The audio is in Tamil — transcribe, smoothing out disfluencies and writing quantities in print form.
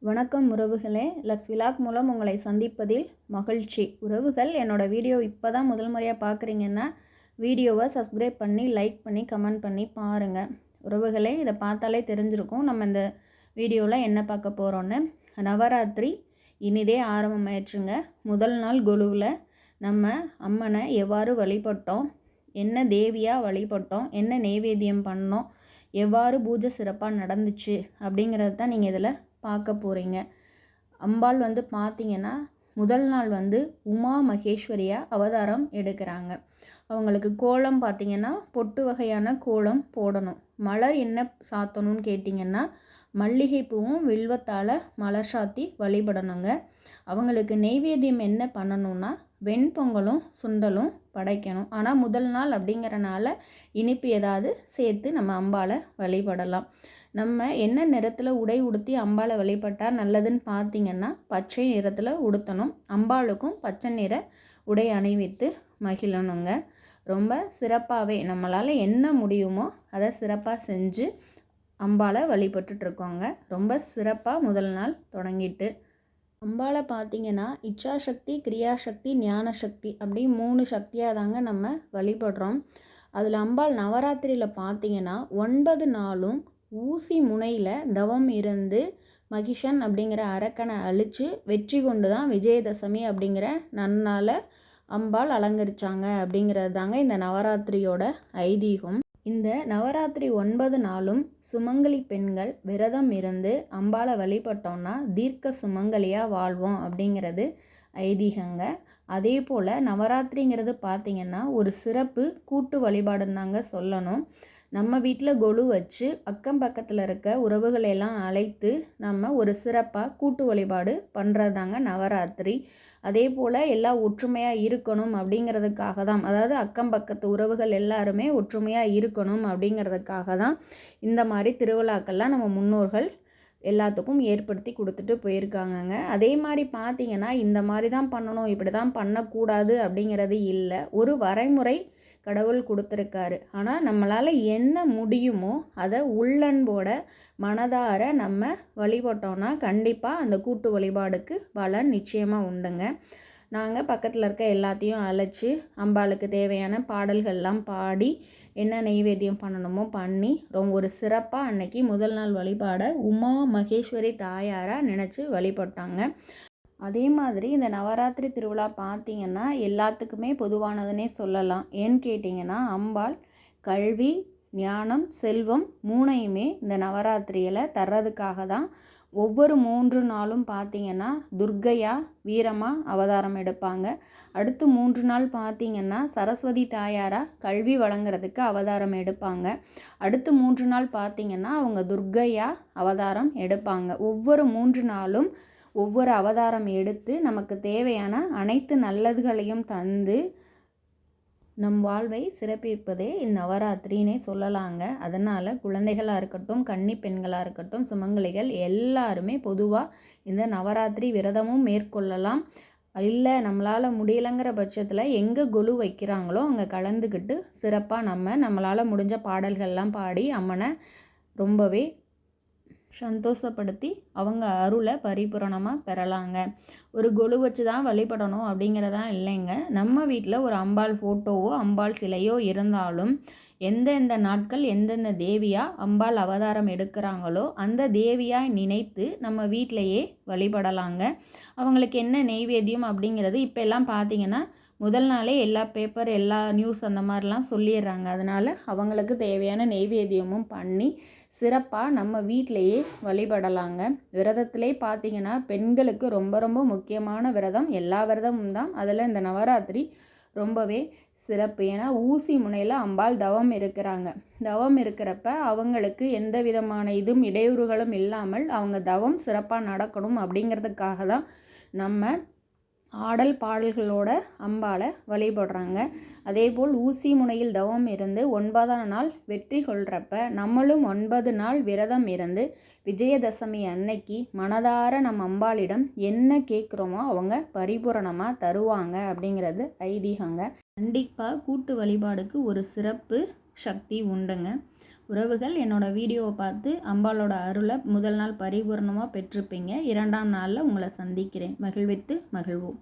வணக்கம் உறவுகளே. லக்ஸ் விலாக் மூலம் உங்களை சந்திப்பதில் மகிழ்ச்சி. உறவுகள், என்னோட வீடியோ இப்போ தான் முதல் முறையாக பார்க்குறீங்கன்னா வீடியோவை சப்ஸ்கிரைப் பண்ணி, லைக் பண்ணி, கமெண்ட் பண்ணி பாருங்கள். உறவுகளே, இதை பார்த்தாலே தெரிஞ்சிருக்கும் நம்ம இந்த வீடியோவில் என்ன பார்க்க போகிறோன்னு. நவராத்திரி இனிதே ஆரம்பமாயிடுச்சுங்க. முதல் நாள் கொலுவில் நம்ம அம்மனை எவ்வாறு வழிபட்டோம், என்ன தேவியாக வழிபட்டோம், என்ன நெய்வேத்தியம் பண்ணோம், எவ்வாறு பூஜை சிறப்பாக நடந்துச்சு அப்படிங்கிறது தான் நீங்கள் இதில் பார்க்க போகிறீங்க. அம்பாள் பார்த்திங்கன்னா முதல் நாள் உமா மகேஸ்வரியாக அவதாரம் எடுக்கிறாங்க. அவங்களுக்கு கோலம் பார்த்திங்கன்னா பொட்டு வகையான கோலம் போடணும். மலர் என்ன சாத்தணும்னு கேட்டிங்கன்னா மல்லிகைப்பூவும் வில்வத்தால் மலர் சாத்தி வழிபடணுங்க. அவங்களுக்கு நெய்வேத்தியம் என்ன பண்ணணும்னா வெண்பொங்கலும் சுண்டலும் படைக்கணும். ஆனால் முதல் நாள் அப்படிங்கிறனால இனிப்பு ஏதாவது சேர்த்து நம்ம அம்பாளை வழிபடலாம். நம்ம என்ன நிறத்தில் உடை உடுத்தி அம்பாளை வழிபட்டால் நல்லதுன்னு பார்த்திங்கன்னா பச்சை நிறத்தில் உடுத்தணும். அம்பாளுக்கும் பச்சை நிற உடை அணிவித்து மகிழணுங்க. ரொம்ப சிறப்பாகவே நம்மளால் என்ன முடியுமோ அதை சிறப்பாக செஞ்சு அம்பாளை வழிபட்டுட்ருக்கோங்க. ரொம்ப சிறப்பாக முதல் நாள் தொடங்கிட்டு அம்பாளை பார்த்திங்கன்னா இச்சாசக்தி, கிரியாசக்தி, ஞானசக்தி அப்படி 3 சக்தியாக தாங்க நம்ம வழிபடுறோம். அதில் அம்பாள் நவராத்திரியில் பார்த்திங்கன்னா 9 நாளும் ஊசி முனையில் தவம் இருந்து மகிஷன் அப்படிங்கிற அரக்கனை அழித்து வெற்றி கொண்டு தான் விஜயதசமி அப்படிங்கிற நன்னால அம்பாள் அலங்கரித்தாங்க அப்படிங்கிறது தாங்க இந்த நவராத்திரியோட ஐதீகம். இந்த நவராத்திரி 9 நாளும் சுமங்கலி பெண்கள் விரதம் இருந்து அம்பாளை வழிபட்டோம்னா தீர்க்க சுமங்கலியாக வாழ்வோம் அப்படிங்கிறது ஐதீகங்க. அதே போல் நவராத்திரிங்கிறது பார்த்திங்கன்னா ஒரு சிறப்பு கூட்டு வழிபாடுன்னு தாங்க சொல்லணும். நம்ம வீட்டில் கொலு வச்சு அக்கம் பக்கத்தில் இருக்க உறவுகளெல்லாம் அழைத்து நம்ம ஒரு சிறப்பாக கூட்டு வழிபாடு பண்ணுறது தாங்க நவராத்திரி. அதே போல் எல்லாம் ஒற்றுமையாக இருக்கணும் அப்படிங்கிறதுக்காக தான், அதாவது அக்கம் பக்கத்து உறவுகள் எல்லாருமே ஒற்றுமையாக இருக்கணும் அப்படிங்கிறதுக்காக தான் இந்த மாதிரி திருவிழாக்கள்லாம் நம்ம முன்னோர்கள் எல்லாத்துக்கும் ஏற்படுத்தி கொடுத்துட்டு போயிருக்காங்கங்க. அதே மாதிரி பார்த்திங்கன்னா இந்த மாதிரி தான் பண்ணணும், இப்படி தான் பண்ணக்கூடாது அப்படிங்கிறது இல்லை. ஒரு வரைமுறை கடவுள் கொடுத்துருக்காரு. ஆனால் நம்மளால் என்ன முடியுமோ அதை உள்ளன்போட மனதார நம்ம வழிபட்டோன்னா கண்டிப்பாக அந்த கூட்டு வழிபாடுக்கு பலன் நிச்சயமாக உண்டுங்க. நாங்கள் பக்கத்தில் இருக்க எல்லாத்தையும் அழைச்சி அம்பாளுக்கு தேவையான பாடல்கள்லாம் பாடி என்ன நெய்வேத்தியம் பண்ணணுமோ பண்ணி ரொம்ப ஒரு சிறப்பாக அன்னைக்கு முதல் நாள் வழிபாடை உமா மகேஸ்வரி தாயாராக நினச்சி வழிபட்டாங்க. அதே மாதிரி இந்த நவராத்திரி திருவிழா பார்த்திங்கன்னா எல்லாத்துக்குமே பொதுவானதுன்னே சொல்லலாம். ஏன்னு கேட்டிங்கன்னா அம்பாள் கல்வி, ஞானம், செல்வம் 3யுமே இந்த நவராத்திரியில் தர்றதுக்காக தான் ஒவ்வொரு 3 நாளும் பார்த்திங்கன்னா துர்க்கையா வீரமாக அவதாரம் எடுப்பாங்க. அடுத்து 3 நாள் பார்த்திங்கன்னா சரஸ்வதி தாயாராக கல்வி வழங்குறதுக்கு அவதாரம் எடுப்பாங்க. அடுத்து 3 நாள் பார்த்திங்கன்னா அவங்க துர்க்கையா அவதாரம் எடுப்பாங்க. ஒவ்வொரு 3 நாளும் ஒவ்வொரு அவதாரம் எடுத்து நமக்கு தேவையான அனைத்து நல்லதுகளையும் தந்து நம் வாழ்வை சிறப்பிப்பதே இந்நவராத்திரினே சொல்லலாங்க. அதனால் குழந்தைகளாக இருக்கட்டும், கன்னி பெண்களாக இருக்கட்டும், சுமங்கலிகள் எல்லாருமே பொதுவாக இந்த நவராத்திரி விரதமும் மேற்கொள்ளலாம். இல்லை நம்மளால் முடியலைங்கிற பட்சத்தில் எங்கே கொலு வைக்கிறாங்களோ அங்கே கலந்துக்கிட்டு சிறப்பாக நம்மளால் முடிஞ்ச பாடல்கள்லாம் பாடி அம்மனை ரொம்பவே சந்தோஷப்படுத்தி அவங்க அருளை பரிபூரணமாக பெறலாங்க. ஒரு கொலு வச்சு தான் வழிபடணும் அப்படிங்கிறதா இல்லைங்க. நம்ம வீட்டில் ஒரு அம்பாள் ஃபோட்டோவோ அம்பாள் சிலையோ இருந்தாலும் எந்தெந்த நாட்கள் எந்தெந்த தேவியாக அம்பாள் அவதாரம் எடுக்கிறாங்களோ அந்த தேவியாக நினைத்து நம்ம வீட்டிலையே வழிபடலாங்க. அவங்களுக்கு என்ன நெய்வேத்தியம் அப்படிங்கிறது இப்போ எல்லாம் பார்த்திங்கன்னா முதல் நாளே எல்லா பேப்பர் எல்லா நியூஸ் அந்த மாதிரிலாம் சொல்லிடுறாங்க. அதனால் அவங்களுக்கு தேவையான நெய்வேத்தியமும் பண்ணி சிறப்பாக நம்ம வீட்டிலையே வழிபடலாங்க. விரதத்திலே பார்த்திங்கன்னா பெண்களுக்கு ரொம்ப ரொம்ப முக்கியமான விரதம் எல்லா விரதமும் தான். அதில் இந்த நவராத்திரி ரொம்பவே சிறப்பு. ஏன்னா ஊசி முனையில் அம்பாள் தவம் இருக்கிறாங்க. தவம் இருக்கிறப்ப அவங்களுக்கு எந்த விதமான இடையூறுகளும் இல்லாமல் அவங்க தவம் சிறப்பாக நடக்கணும் அப்படிங்கிறதுக்காக தான் நம்ம ஆடல் பாடல்களோட அம்பாளை வழிபடுறாங்க. அதேபோல் ஊசி முனையில் தவம் இருந்து 9ஆம் நாள் வெற்றி கொள்கிறப்ப நம்மளும் 9 நாள் விரதம் இருந்து விஜயதசமி அன்னைக்கு மனதார நம்ம அம்பாளிடம் என்ன கேட்குறோமோ அவங்க பரிபூரணமாக தருவாங்க அப்படிங்கிறது ஐதீகங்க. கண்டிப்பாக கூட்டு வழிபாடுக்கு ஒரு சிறப்பு சக்தி உண்டுங்க. உறவுகள் என்னோட வீடியோவை பார்த்து அம்பாளோட அருளை முதல் நாள் பரிபூர்ணமாக பெற்றிருப்பீங்க. 2ஆம் நாளில் உங்களை சந்திக்கிறேன். மகிழ்வித்து மகிழ்வோம்.